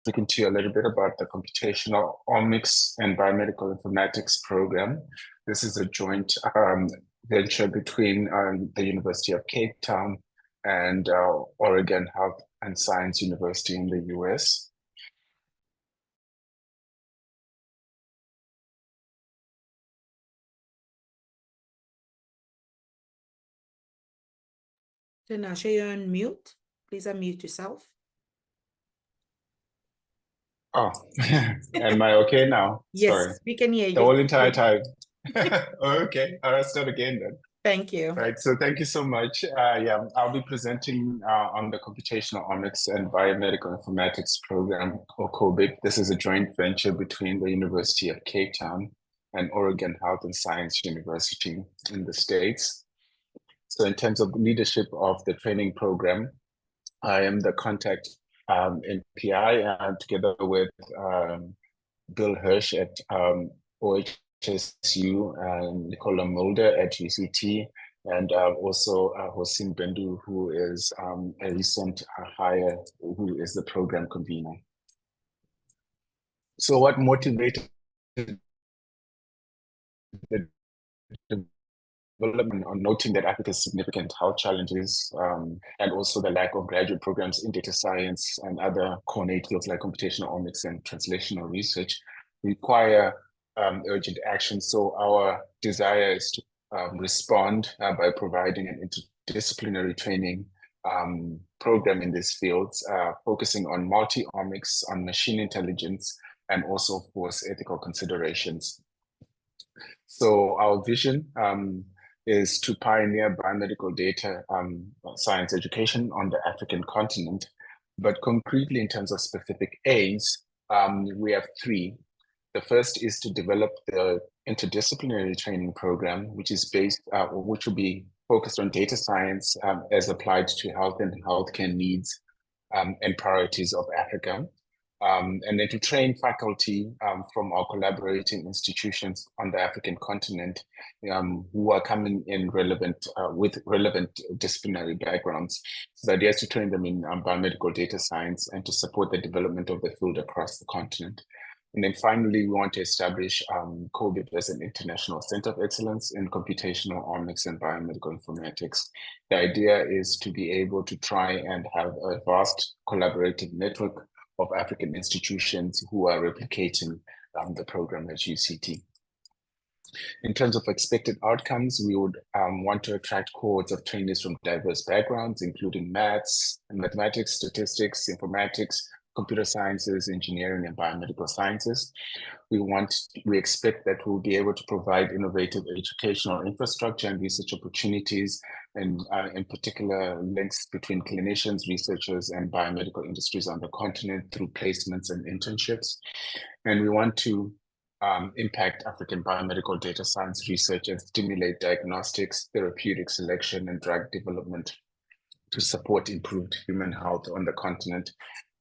speaking to you a little bit about the Computational Omics and Biomedical Informatics program. This is a joint venture between the University of Cape Town and Oregon Health and Science University in the US. Tinashe, you're on mute. Please unmute yourself. Oh, am I okay now? Yes, Sorry. we can hear you. The whole entire time. Okay, I'll start again then. Thank you. Right, so thank you so much. Yeah, I'll be presenting on the Computational Omics and Biomedical Informatics program, or COBIC. This is a joint venture between the University of Cape Town and Oregon Health and Science University in the States. So in terms of leadership of the training program, I am the contact in PI together with Bill Hirsch at OHSU, and Nicola Mulder at UCT, and also Hossein Bendu, who is a recent hire, who is the program convener. So what motivated the development on noting that Africa's significant health challenges and also the lack of graduate programs in data science and other core fields like computational omics and translational research require urgent action. So our desire is to respond by providing an interdisciplinary training program in these fields, focusing on multi-omics, on machine intelligence, and also, of course, ethical considerations. So our vision is to pioneer biomedical data science education on the African continent. But concretely, in terms of specific aims, we have three. The first is to develop the interdisciplinary training program, which is based, which will be focused on data science as applied to health and healthcare needs and priorities of Africa. And then to train faculty from our collaborating institutions on the African continent who are coming in with relevant disciplinary backgrounds. So the idea is to train them in biomedical data science and to support the development of the field across the continent. And then finally, we want to establish COBIC as an international center of excellence in computational omics and biomedical informatics. The idea is to be able to try and have a vast collaborative network of African institutions who are replicating the program at UCT. In terms of expected outcomes, we would want to attract cohorts of trainees from diverse backgrounds, including maths, mathematics, statistics, informatics, computer sciences, engineering, and biomedical sciences. We expect that we'll be able to provide innovative educational infrastructure and research opportunities, and in particular links between clinicians, researchers, and biomedical industries on the continent through placements and internships. And we want to impact African biomedical data science research and stimulate diagnostics, therapeutic selection, and drug development to support improved human health on the continent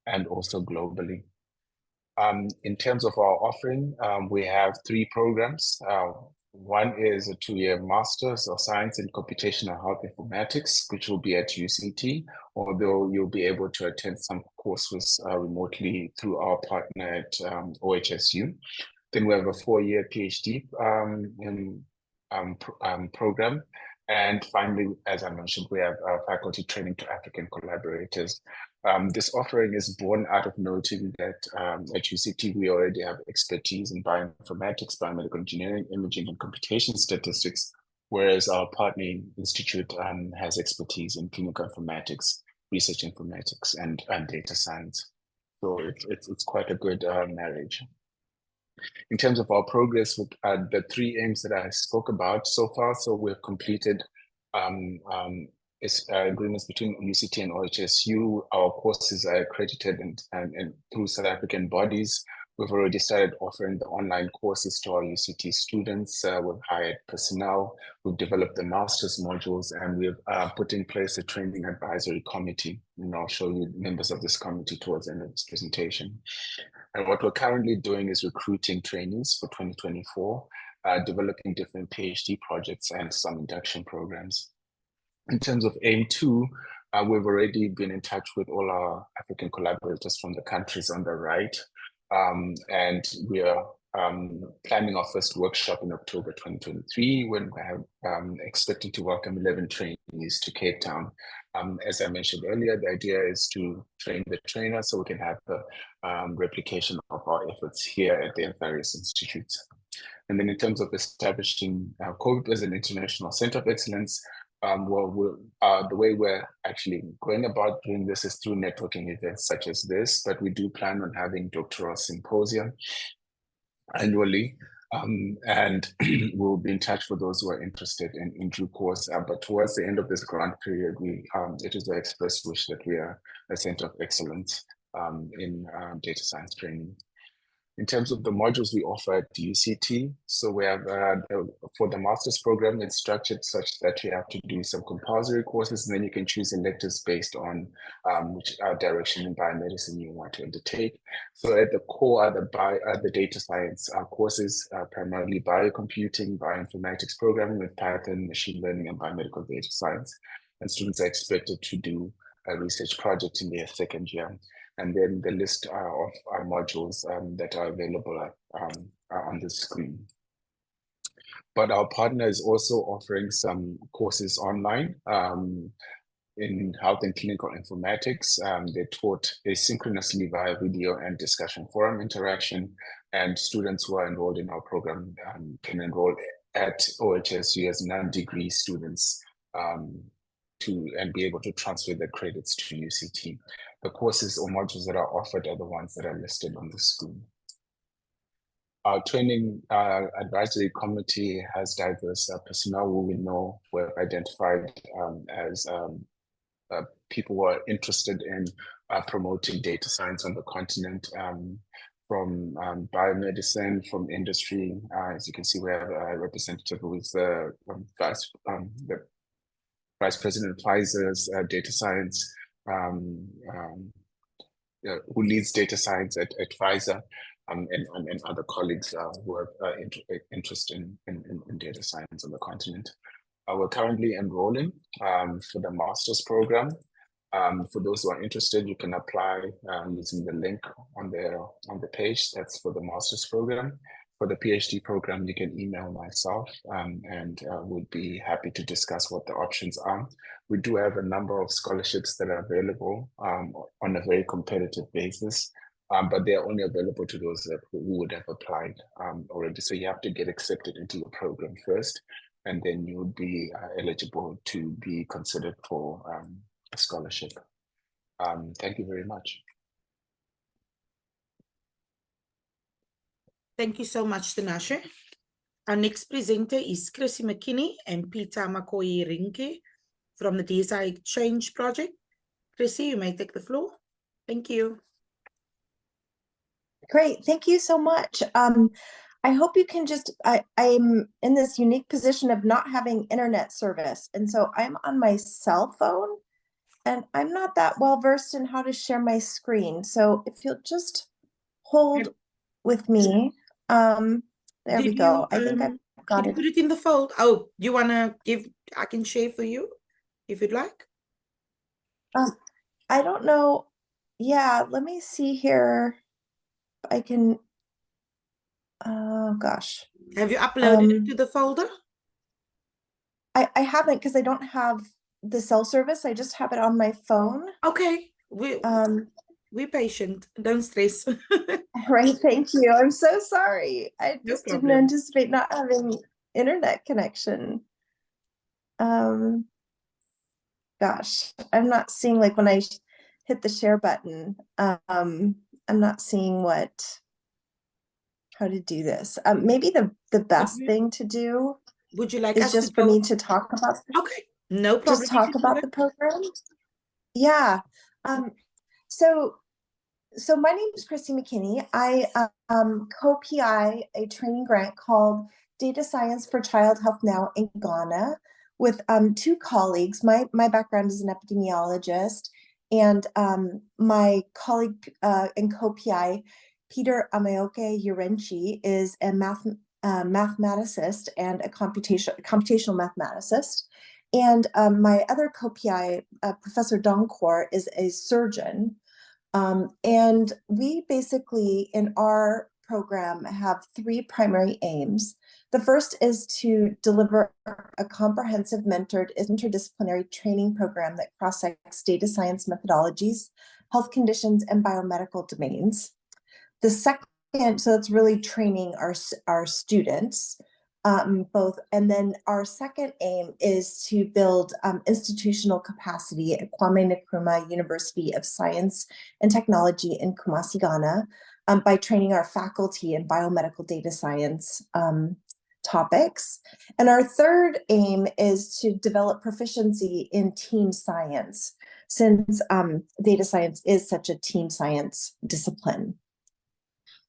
and also globally. In terms of our offering, we have three programs. One is a 2-year Master's of Science in Computational Health Informatics, which will be at UCT, although you'll be able to attend some courses remotely through our partner at OHSU. Then we have a 4-year PhD program. And finally, as I mentioned, we have faculty training to African collaborators. This offering is born out of noting that at UCT, we already have expertise in bioinformatics, biomedical engineering, imaging, and computation statistics, whereas our partnering institute has expertise in clinical informatics, research informatics, and data science. So it's quite a good marriage. In terms of our progress with the three aims that I spoke about so far, so we've completed agreements between UCT and OHSU. Our courses are accredited and through South African bodies. We've already started offering the online courses to our UCT students. We've hired personnel, we've developed the master's modules, and we've put in place a training advisory committee. And I'll show you members of this committee towards the end of this presentation. And what we're currently doing is recruiting trainees for 2024, developing different PhD projects and some induction programs. In terms of aim 2, We've already been in touch with all our African collaborators from the countries on the right, and we are planning our first workshop in October 2023, when we have expecting to welcome 11 trainees to Cape Town. As I mentioned earlier, the idea is to train the trainer so we can have the replication of our efforts here at the various institutes. And then in terms of establishing COPE as an international center of excellence, the way we're actually going about doing this is through networking events such as this, but we do plan on having doctoral symposium annually. And we'll be in touch for those who are interested in due course. But towards the end of this grant period, it is the express wish that we are a center of excellence in data science training. In terms of the modules we offer at UCT, so we have for the master's program, it's structured such that you have to do some compulsory courses, and then you can choose electives based on which direction in biomedicine you want to undertake. So at the core are the data science courses, primarily biocomputing, bioinformatics programming with Python, machine learning, and biomedical data science. And students are expected to do a research project in their second year. And then the list of our modules that are available are on the screen. But our partner is also offering some courses online in health and clinical informatics. They're taught asynchronously via video and discussion forum interaction, and students who are enrolled in our program can enroll at OHSU as non-degree students and be able to transfer their credits to UCT. The courses or modules that are offered are the ones that are listed on the screen. Our training advisory committee has diverse personnel who we know were identified as people who are interested in promoting data science on the continent, from biomedicine, from industry. As you can see, we have a representative who is the Vice President of Pfizer's data science, who leads data science at Pfizer, and other colleagues who are interested in data science on the continent. We're currently enrolling for the master's program. For those who are interested, you can apply using the link on the page. That's for the master's program. For the PhD program, you can email myself and we'll be happy to discuss what the options are. We do have a number of scholarships that are available on a very competitive basis, but they're only available to those who would have applied already. So you have to get accepted into the program first, and then you would be eligible to be considered for a scholarship. Thank you very much. Thank you so much, Tinashe. Our next presenter is Chrissy McKinney and Peter Makoyi-Rinke from the DSI Exchange Project. Chrissy, you may take the floor. Thank you. Great, thank you so much. I hope you can just, I'm in this unique position of not having internet service. And so I'm on my cell phone and I'm not that well versed in how to share my screen. So if you'll just hold with me. There we go. I think I've got it. Put it in the fold. Oh, you want to give, I can share for you if you'd like. I don't know. Yeah, let me see here. I can, oh gosh. Have you uploaded it to the folder? I haven't, because I don't have the cell service. I just have it on my phone. Okay. We're patient. Don't stress. Right, thank you. I'm so sorry. I just didn't anticipate not having internet connection. Gosh, I'm not seeing, like, when I hit the share button, I'm not seeing how to do this. Maybe the best thing to do would you like is just for me to talk about okay, no problem. Just talk about the program. Yeah. So my name is Chrissy McKinney. I co-PI a training grant called Data Science for Child Health Now in Ghana with two colleagues. My background is an epidemiologist, and my colleague and co-PI, Peter Amaoke-Yirenchi, is a mathematicist and a computational mathematicist. And my other co-PI, Professor Donkor, is a surgeon. And we basically, in our program, have three primary aims. The first is to deliver a comprehensive mentored interdisciplinary training program that cross-sects data science methodologies, health conditions, and biomedical domains. The second, so it's really training our students, both. And then our second aim is to build institutional capacity at Kwame Nkrumah University of Science and Technology in Kumasi, Ghana, by training our faculty in biomedical data science topics. And our third aim is to develop proficiency in team science, since data science is such a team science discipline.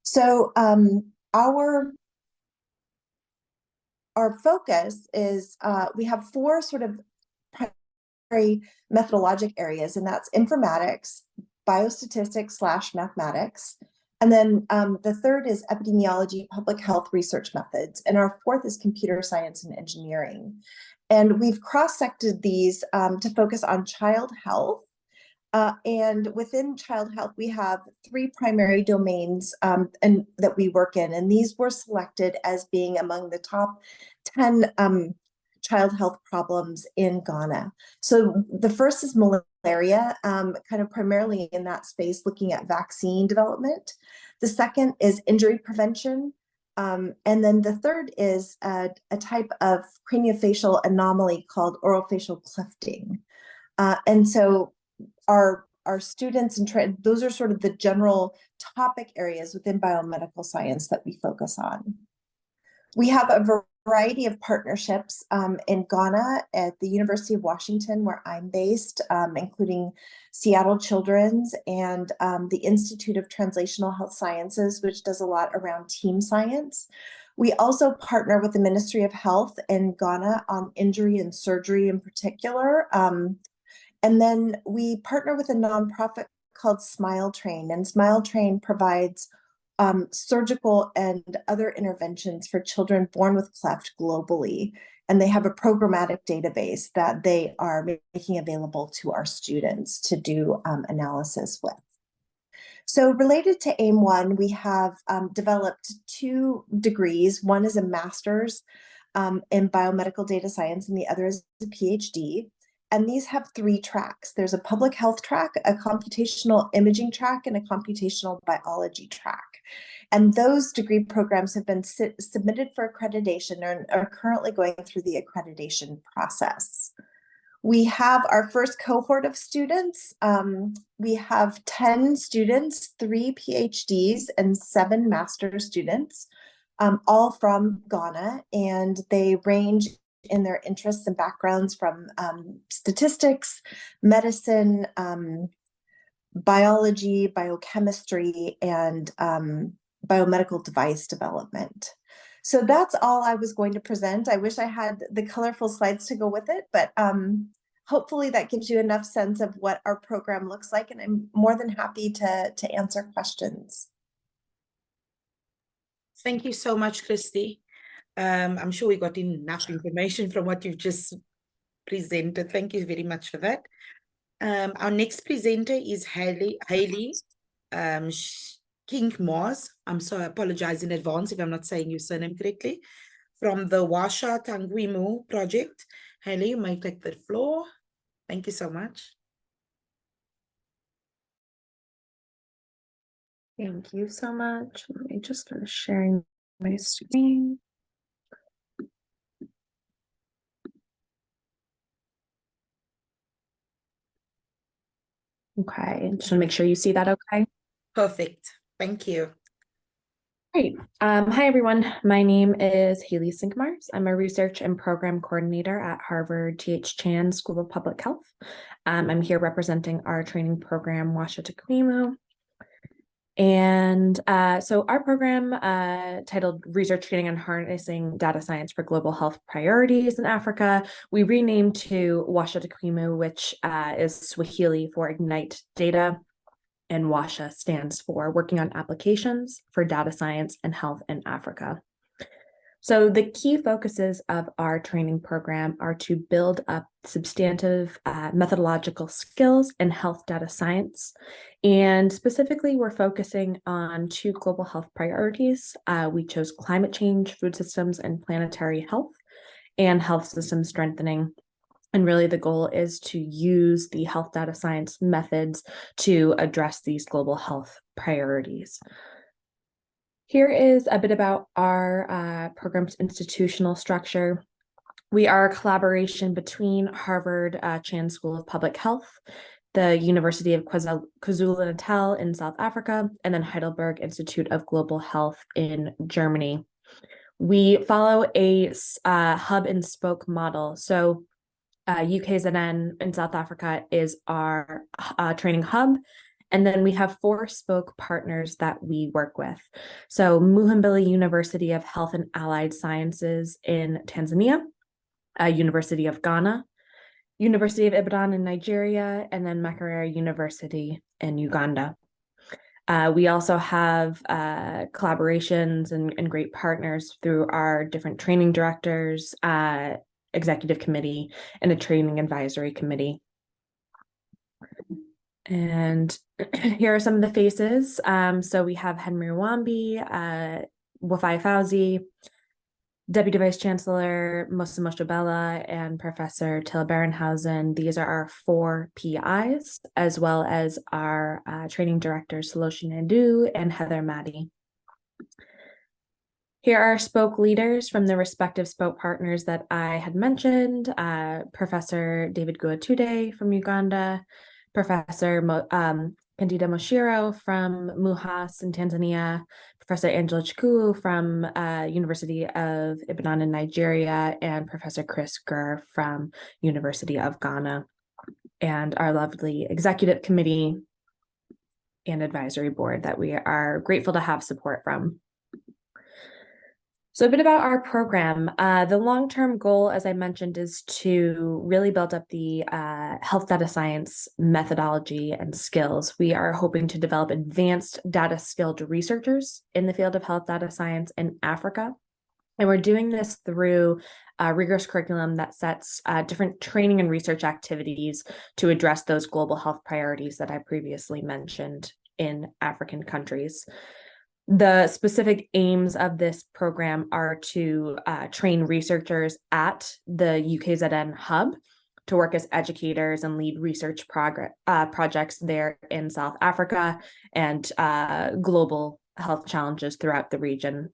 So our focus is, we have four sort of primary methodologic areas, and that's informatics, biostatistics / mathematics. And then the third is epidemiology, public health research methods. And our fourth is computer science and engineering. And we've cross-sected these to focus on child health. And within child health, we have three primary domains and that we work in. And these were selected as being among the top 10 child health problems in Ghana. So the first is malaria, kind of primarily in that space, looking at vaccine development. The second is injury prevention. And then the third is a type of craniofacial anomaly called orofacial clefting. And so our students and those are sort of the general topic areas within biomedical science that we focus on. We have a variety of partnerships in Ghana at the University of Washington, where I'm based, including Seattle Children's and the Institute of Translational Health Sciences, which does a lot around team science. We also partner with the Ministry of Health in Ghana on injury and surgery in particular. And then we partner with a nonprofit called Smile Train, and Smile Train provides surgical and other interventions for children born with cleft globally. And they have a programmatic database that they are making available to our students to do analysis with. So related to AIM 1, we have developed 2 degrees. One is a master's in biomedical data science, and the other is a PhD. And these have 3 tracks. There's a public health track, a computational imaging track, and a computational biology track. And those degree programs have been submitted for accreditation and are currently going through the accreditation process. We have our first cohort of students. We have 10 students, 3 PhDs, and 7 master's students, all from Ghana, and they range in their interests and backgrounds from statistics, medicine, biology, biochemistry, and biomedical device development. So that's all I was going to present. I wish I had the colorful slides to go with it, but hopefully that gives you enough sense of what our program looks like, and I'm more than happy to answer questions. Thank you so much, Christy. I'm sure we got enough information from what you've just presented. Thank you very much for that. Our next presenter is Hayley King-Mars. I'm sorry, I apologize in advance if I'm not saying your surname correctly. From the Washa Tangwimu project. Hayley, you may take the floor. Thank you so much. Thank you so much. Let me just finish sharing my screen. Okay, just want to make sure you see that okay. Perfect. Thank you. Great. Hi, everyone. My name is Hayley King-Mars. I'm a research and program coordinator at Harvard T.H. Chan School of Public Health. I'm here representing our training program, Washa Tangwimu. And so our program titled Research Training on Harnessing Data Science for Global Health Priorities in Africa, we renamed to Washa Tangwimu, which is Swahili for Ignite Data, and WASHA stands for Working on Applications for Data Science and Health in Africa. So the key focuses of our training program are to build up substantive methodological skills in health data science. And specifically, we're focusing on 2 global health priorities. We chose climate change, food systems, and planetary health, and health system strengthening. And really the goal is to use the health data science methods to address these global health priorities. Here is a bit about our program's institutional structure. We are a collaboration between Harvard Chan School of Public Health, the University of KwaZulu-Natal in South Africa, and then Heidelberg Institute of Global Health in Germany. We follow a hub and spoke model. So UKZN in South Africa is our training hub. And then we have 4 spoke partners that we work with. So Muhimbili University of Health and Allied Sciences in Tanzania, University of Ghana, University of Ibadan in Nigeria, and then Makerere University in Uganda. We also have collaborations and great partners through our different training directors, executive committee, and a training advisory committee. And here are some of the faces. So we have Henry Wambi, Wafai Fauzi, Deputy Vice Chancellor Musa Moshabella, and Professor Till Berenhausen. These are our 4 PIs, as well as our training directors, Saloshi Nandu and Heather Maddy. Here are spoke leaders from the respective spoke partners that I had mentioned. Professor David Guatude from Uganda, Professor Pandita Moshiro from MUHAS in Tanzania, Professor Angela Chukwu from University of Ibadan in Nigeria, and Professor Chris Gurr from University of Ghana, and our lovely executive committee and advisory board that we are grateful to have support from. So a bit about our program. The long-term goal, as I mentioned, is to really build up the health data science methodology and skills. We are hoping to develop advanced data skilled researchers in the field of health data science in Africa. And we're doing this through a rigorous curriculum that sets different training and research activities to address those global health priorities that I previously mentioned in African countries. The specific aims of this program are to train researchers at the UKZN hub to work as educators and lead research projects there in South Africa and global health challenges throughout the region.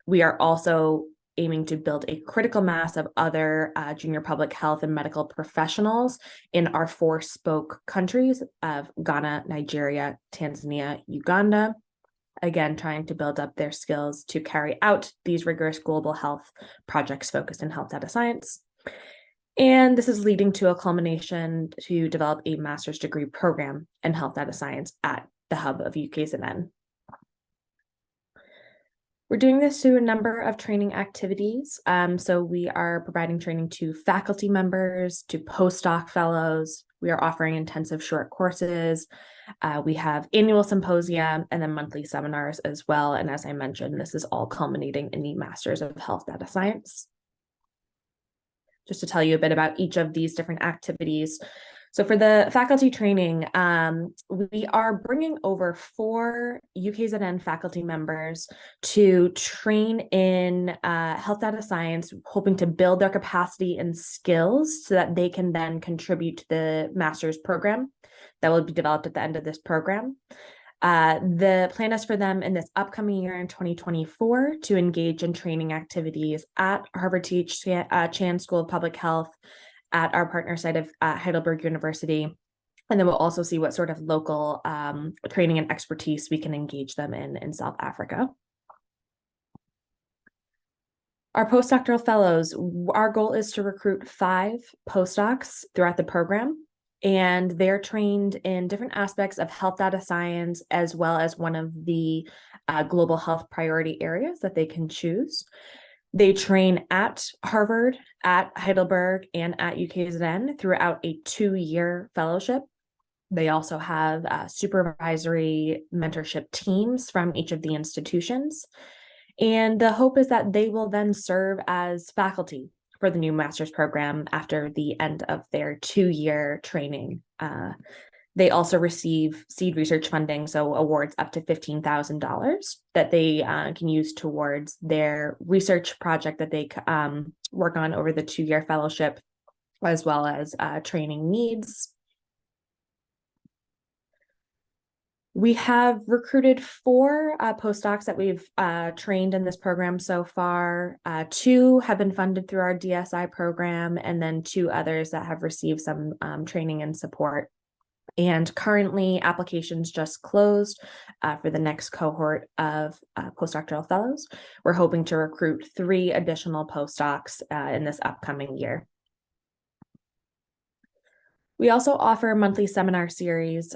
We are also aiming to build a critical mass of other junior public health and medical professionals in our 4 spoke countries of Ghana, Nigeria, Tanzania, Uganda. Again, trying to build up their skills to carry out these rigorous global health projects focused in health data science. And this is leading to a culmination to develop a master's degree program in health data science at the hub of UKZN. We're doing this through a number of training activities. So we are providing training to faculty members, to postdoc fellows. We are offering intensive short courses. We have annual symposia and then monthly seminars as well. And as I mentioned, this is all culminating in the Masters of Health Data Science. Just to tell you a bit about each of these different activities. So for the faculty training, we are bringing over 4 UKZN faculty members to train in health data science, hoping to build their capacity and skills so that they can then contribute to the master's program that will be developed at the end of this program. The plan is for them in this upcoming year in 2024 to engage in training activities at Harvard T.H. Chan School of Public Health, at our partner site of Heidelberg University. And then we'll also see what sort of local training and expertise we can engage them in South Africa. Our postdoctoral fellows, our goal is to recruit 5 postdocs throughout the program, and they're trained in different aspects of health data science, as well as one of the global health priority areas that they can choose. They train at Harvard, at Heidelberg, and at UKZN throughout a 2-year fellowship. They also have supervisory mentorship teams from each of the institutions. And the hope is that they will then serve as faculty for the new master's program after the end of their 2-year training. They also receive seed research funding, so awards up to $15,000 that they can use towards their research project that they work on over the 2-year fellowship, as well as training needs. We have recruited 4 postdocs that we've trained in this program so far. 2 have been funded through our DSI program, and then 2 others that have received some training and support. And currently, applications just closed for the next cohort of postdoctoral fellows. We're hoping to recruit 3 additional postdocs in this upcoming year. We also offer a monthly seminar series.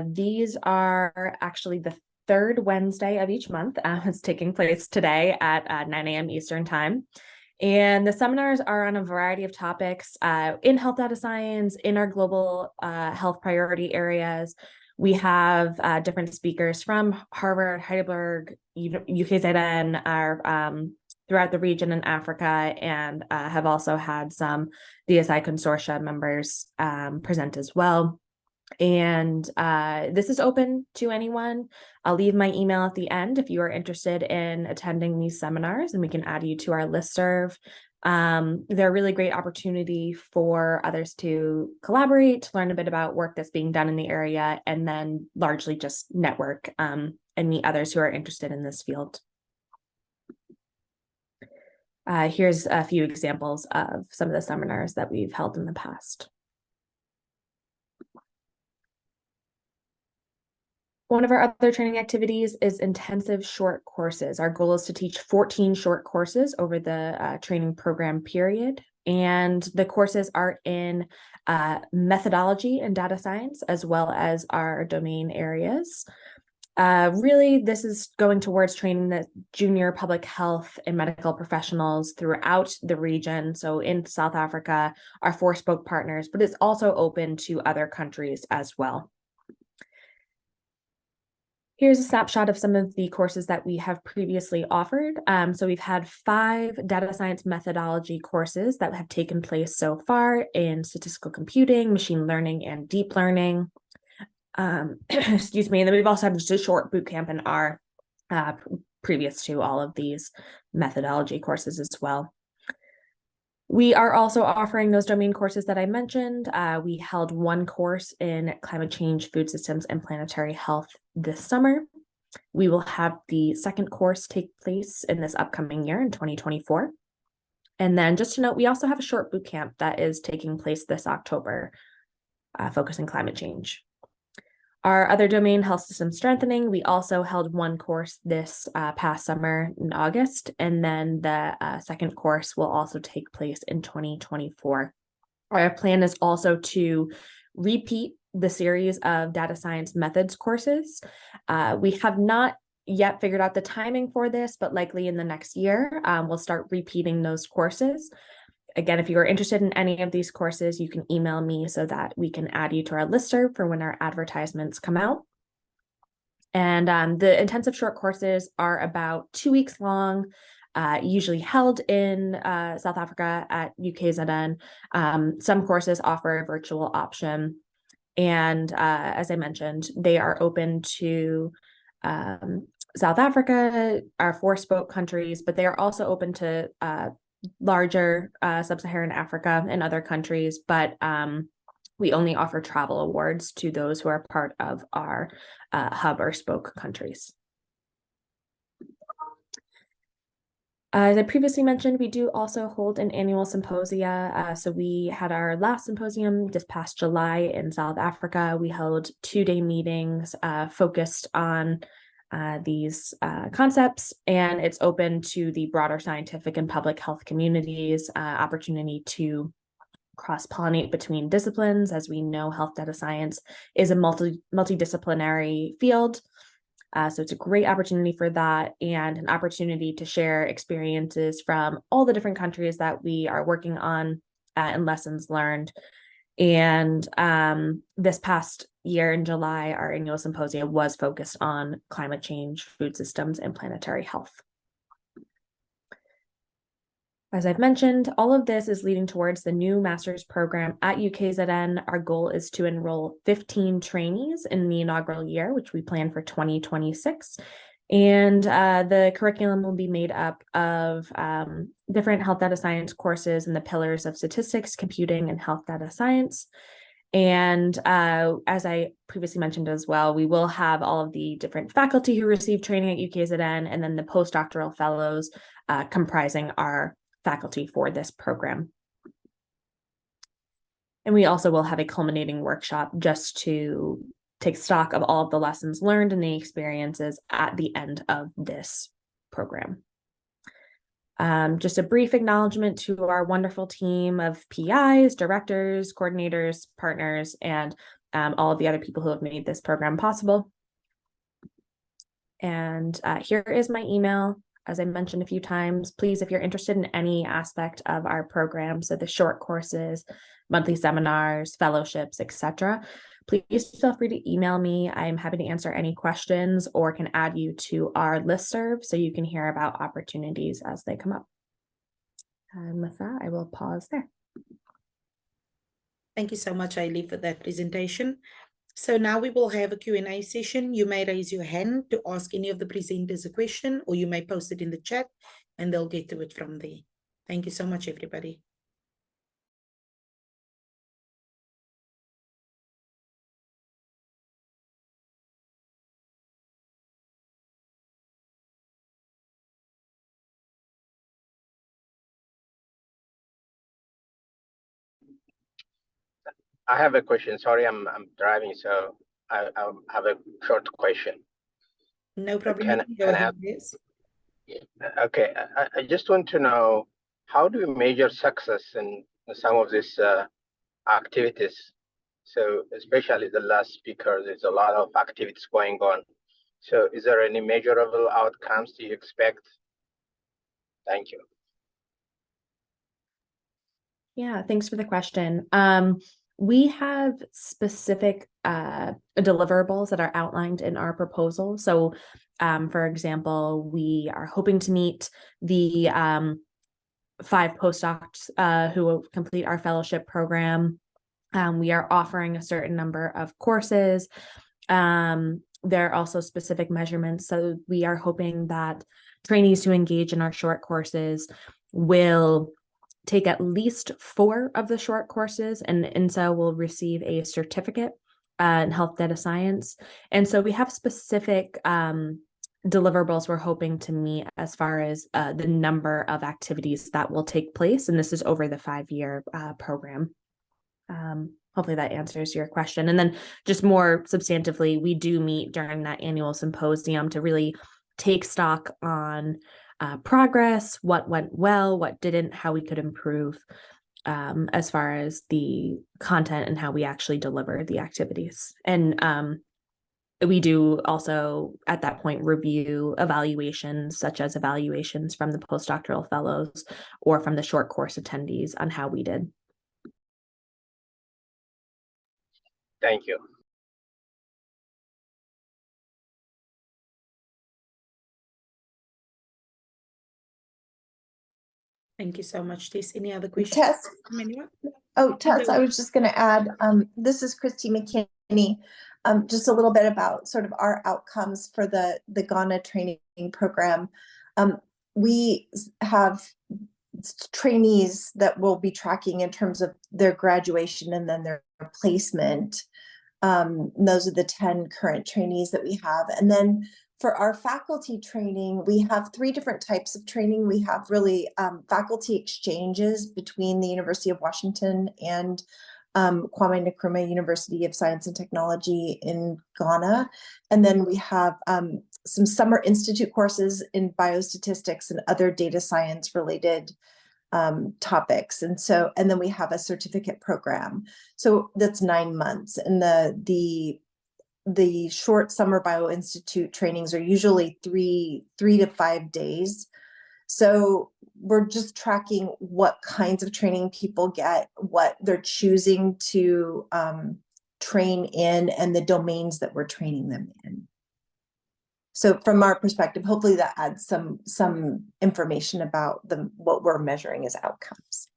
These are actually the 3rd Wednesday of each month. It's taking place today at 9 a.m. Eastern Time. And the seminars are on a variety of topics in health data science, in our global health priority areas. We have different speakers from Harvard, Heidelberg, UKZN, throughout the region in Africa, and have also had some DSI consortia members present as well. And this is open to anyone. I'll leave my email at the end if you are interested in attending these seminars, and we can add you to our listserv. They're a really great opportunity for others to collaborate, to learn a bit about work that's being done in the area, and then largely just network and meet others who are interested in this field. Here's a few examples of some of the seminars that we've held in the past. One of our other training activities is intensive short courses. Our goal is to teach 14 short courses over the training program period. And the courses are in methodology and data science, as well as our domain areas. Really, this is going towards training the junior public health and medical professionals throughout the region. So in South Africa, our 4 spoke partners, but it's also open to other countries as well. Here's a snapshot of some of the courses that we have previously offered. So we've had 5 data science methodology courses that have taken place so far in statistical computing, machine learning, and deep learning. Excuse me. And then we've also had just a short boot camp in R previous to all of these methodology courses as well. We are also offering those domain courses that I mentioned. We held 1 course in climate change, food systems, and planetary health this summer. We will have the 2nd course take place in this upcoming year in 2024. And then just to note, we also have a short boot camp that is taking place this October, focusing climate change. Our other domain, health system strengthening, we also held 1 course this past summer in August, and then the 2nd course will also take place in 2024. Our plan is also to repeat the series of data science methods courses. We have not yet figured out the timing for this, but likely in the next year, we'll start repeating those courses. Again, if you are interested in any of these courses, you can email me so that we can add you to our listserv for when our advertisements come out. And the intensive short courses are about 2 weeks long, usually held in South Africa at UKZN. Some courses offer a virtual option. And as I mentioned, they are open to South Africa, our 4 spoke countries, but they are also open to larger sub-Saharan Africa and other countries, but we only offer travel awards to those who are part of our hub or spoke countries. As I previously mentioned, we do also hold an annual symposia. So we had our last symposium this past July in South Africa. We held 2-day meetings focused on these concepts, and it's open to the broader scientific and public health communities, opportunity to cross-pollinate between disciplines. As we know, health data science is a multidisciplinary field. So it's a great opportunity for that, and an opportunity to share experiences from all the different countries that we are working on and lessons learned. And this past year in July, our annual symposium was focused on climate change, food systems, and planetary health. As I've mentioned, all of this is leading towards the new master's program at UKZN. Our goal is to enroll 15 trainees in the inaugural year, which we plan for 2026. And the curriculum will be made up of different health data science courses in the pillars of statistics, computing, and health data science. And as I previously mentioned as well, we will have all of the different faculty who receive training at UKZN, and then the postdoctoral fellows comprising our faculty for this program. And we also will have a culminating workshop just to take stock of all of the lessons learned and the experiences at the end of this program. Just a brief acknowledgement to our wonderful team of PIs, directors, coordinators, partners, and all of the other people who have made this program possible. And here is my email. As I mentioned a few times, please, if you're interested in any aspect of our program, so the short courses, monthly seminars, fellowships, etc., please feel free to email me. I'm happy to answer any questions or can add you to our listserv so you can hear about opportunities as they come up. And with that, I will pause there. Thank you so much, Hailey, for that presentation. So now we will have a Q&A session. You may raise your hand to ask any of the presenters a question, or you may post it in the chat and they'll get to it from there. Thank you so much, everybody. I have a question. Sorry, I'm driving, so I have a short question. No problem. Can Go ahead, I, yes. okay, I just want to know, how do we measure success in some of these activities? So especially the last speaker, there's a lot of activities going on. So is there any measurable outcomes do you expect? Thank you. Yeah, thanks for the question. We have specific deliverables that are outlined in our proposal. So, for example, we are hoping to meet the 5 postdocs who will complete our fellowship program. We are offering a certain number of courses. There are also specific measurements. So we are hoping that trainees who engage in our short courses will take at least 4 of the short courses, and so will receive a certificate in health data science. And so we have specific deliverables we're hoping to meet as far as the number of activities that will take place. And this is over the 5-year program. Hopefully that answers your question. And then just more substantively, we do meet during that annual symposium to really take stock on progress, what went well, what didn't, how we could improve as far as the content and how we actually deliver the activities. And we do also at that point review evaluations, such as evaluations from the postdoctoral fellows or from the short course attendees on how we did. Thank you. Thank you so much, Tess. Any other questions? Tess, from anyone? Tess, I was just going to add, this is Christy McKinney, just a little bit about sort of our outcomes for the Ghana training program. We have trainees that we'll be tracking in terms of their graduation and then their placement. Those are the 10 current trainees that we have. And then for our faculty training, we have 3 different types of training. We have really faculty exchanges between the University of Washington and Kwame Nkrumah University of Science and Technology in Ghana. And then we have some summer institute courses in biostatistics and other data science related topics. And then we have a certificate program. So that's 9 months. And the short summer bioinstitute trainings are usually 3 to 5 days. So we're just tracking what kinds of training people get, what they're choosing to train in, and the domains that we're training them in. So from our perspective, hopefully that adds some information about what we're measuring as outcomes.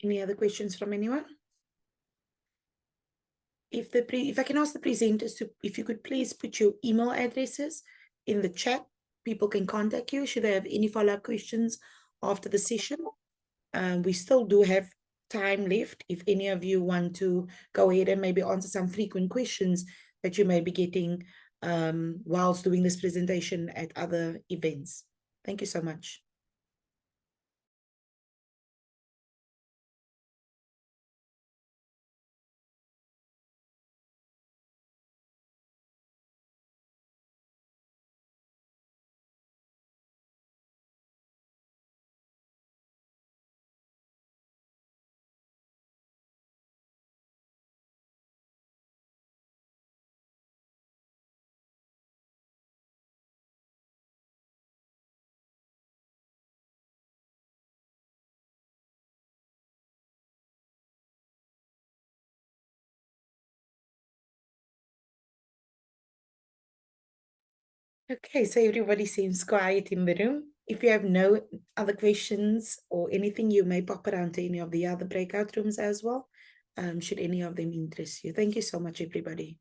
Any other questions from anyone? If I can ask the presenters to, if you could please put your email addresses in the chat, people can contact you should they have any follow-up questions after the session. We still do have time left if any of you want to go ahead and maybe answer some frequent questions that you may be getting whilst doing this presentation at other events. Thank you so much. Okay, so everybody seems quiet in the room. If you have no other questions or anything, you may pop around to any of the other breakout rooms as well, should any of them interest you. Thank you so much, everybody.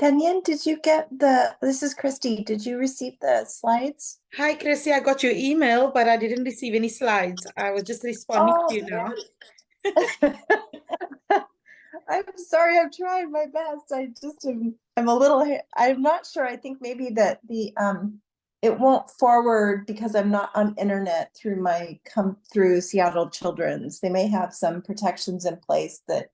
Kenyon, did you get this is Christy, did you receive the slides? Hi, Chrissy. I got your email, but I didn't receive any slides. I was just responding to you now. I'm sorry, I'm trying my best. I just I'm a little, I'm not sure. I think maybe that it won't forward because I'm not on internet through my come through Seattle Children's. They may have some protections in place that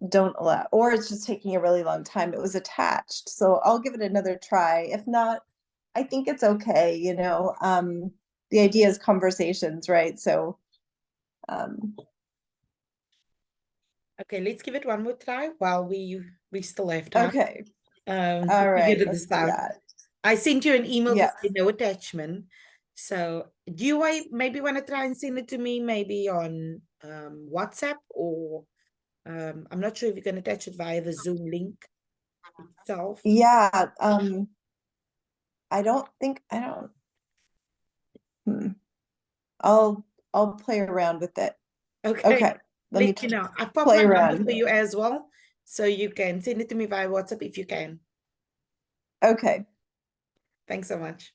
don't allow, or it's just taking a really long time. It was attached, so I'll give it another try. If not, I think it's okay. You know, the idea is conversations, right? So, Okay, let's give it one more try while we still have time. okay, To all figure right, this let's do out. that. I sent you an email to Yeah. say no attachment. So do you maybe want to try and send it to me maybe on WhatsApp, or I'm not sure if you can attach it via the Zoom link itself. Yeah, I don't think I don't. I'll play around with it. Okay. Okay, let me Let me know. I popped play my number around. for you as well, so you can send it to me via WhatsApp if you can. Okay. Thanks so much.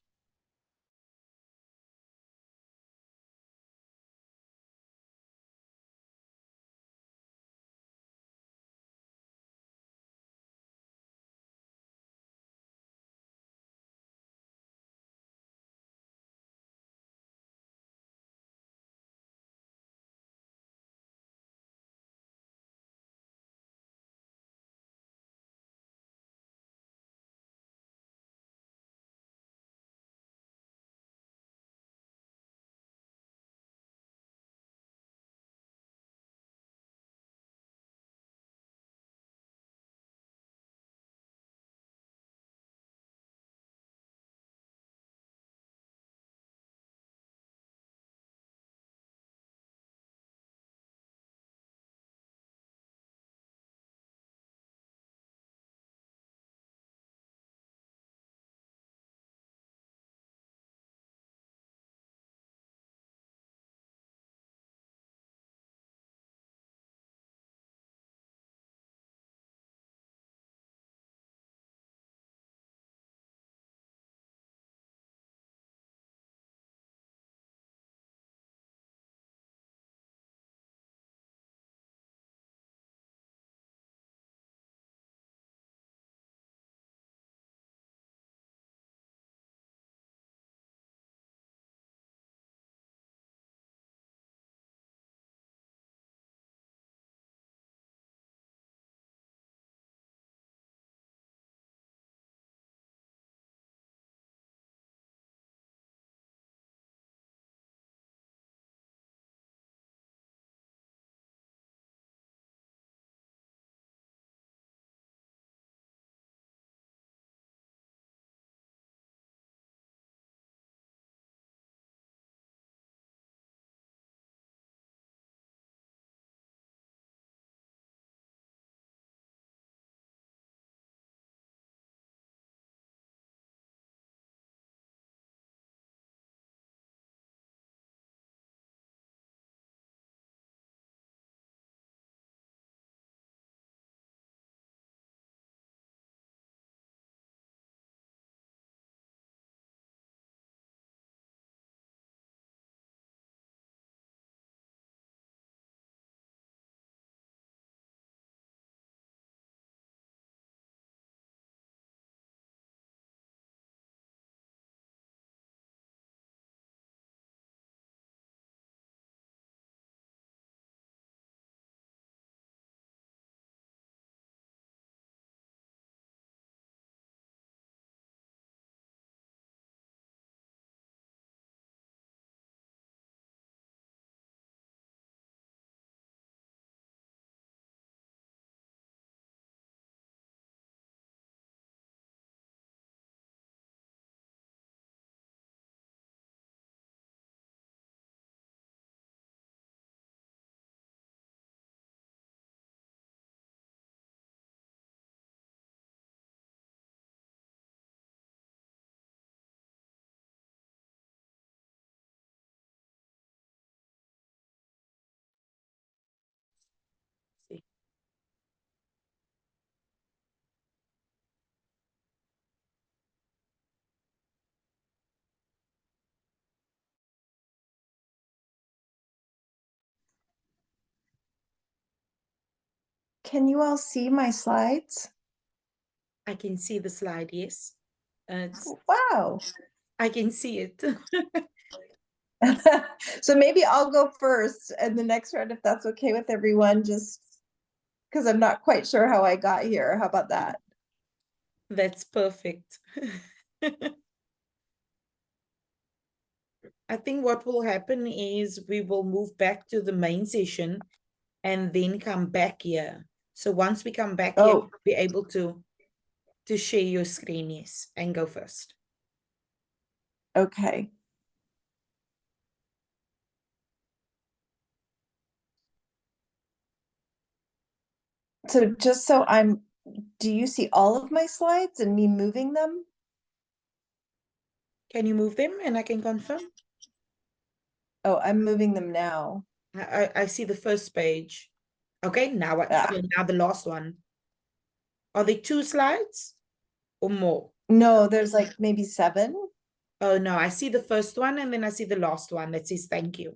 Can you all see my slides? I can see the slide, yes. It's, Wow. I can see it. So maybe I'll go first and the next round, if that's okay with everyone, just because I'm not quite sure how I got here. How about that? That's perfect. I think what will happen is we will move back to the main session and then come back here. So once we come back here, Oh. we'll be able to share your screen, yes, and go first. Okay. So just so do you see all of my slides and me moving them? Can you move them and I can confirm? Oh, I'm moving them now. I see the first page. Okay, now Ah. now the last one. Are there 2 slides or more? No, there's like maybe 7. Oh no, I see the first one and then I see the last one that says thank you.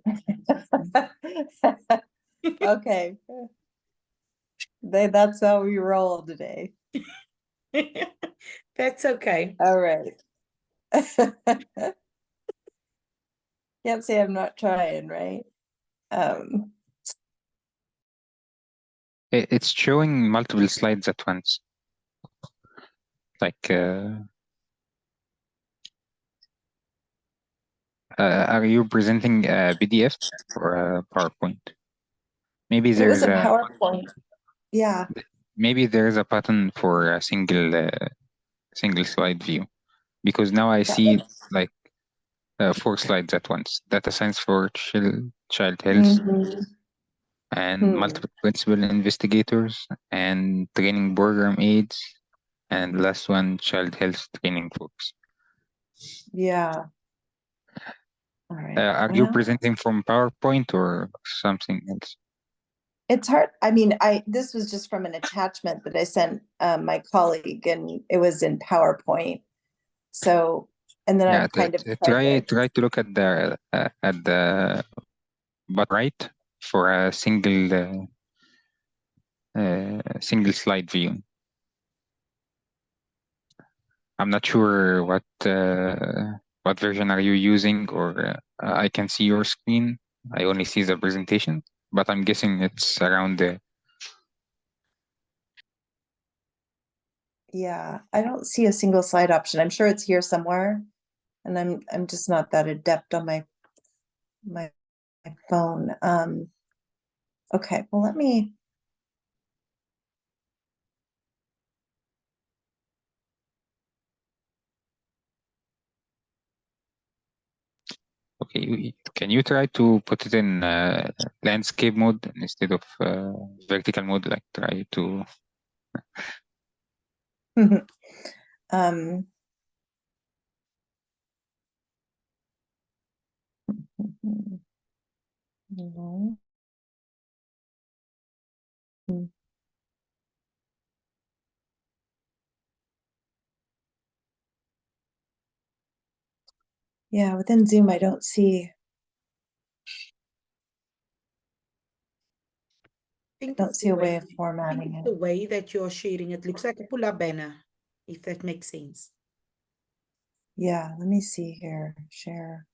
Okay. That's how we roll today. That's okay. All right. Can't say I'm not trying, right? It's showing multiple slides at once. Like, are you presenting a PDF or a PowerPoint? Maybe It was there's a PowerPoint. Yeah. maybe there's a button for a single slide view, because now I see like 4 slides at once. Data science for child health, Mhm. and multiple principal investigators, and training program aids, and last one, child health training folks. Yeah. All right. Are you Well, presenting from PowerPoint or something else? it's hard. I mean, this was just from an attachment that I sent my colleague, and it was in PowerPoint. So, and then Yeah, I've kind of try to look at the bottom right for a single slide view. I'm not sure what version are you using, or I can see your screen. I only see the presentation, but I'm guessing it's around the. Yeah, I don't see a single slide option. I'm sure it's here somewhere, and I'm just not that adept on my phone. Okay, well, let me. Okay, can you try to put it in landscape mode instead of vertical mode? Like try to. um, no. Yeah, within Zoom, I don't see think don't it's see the a way way, of formatting it's it. the way that you're sharing it looks like a pull-up banner, if that makes sense. Yeah, let me see here. Share.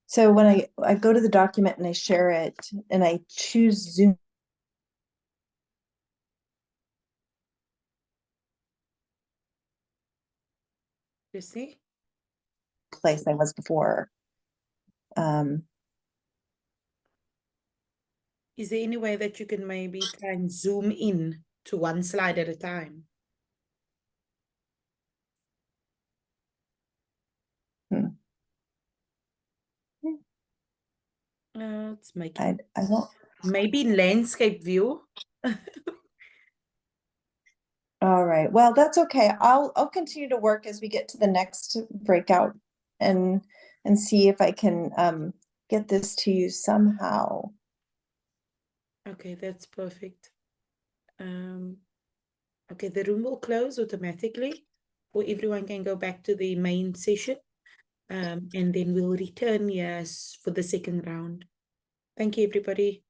So when I go to the document and I share it and I choose Zoom, You see? place I was before. Is there any way that you can maybe try and zoom in to one slide at a time? It's making I don't. maybe in landscape view. All right, well, that's okay. I'll continue to work as we get to the next breakout and see if I can get this to you somehow. Okay, that's perfect. Okay, the room will close automatically, or everyone can go back to the main session. And then we'll return, yes, for the second round. Thank you, everybody.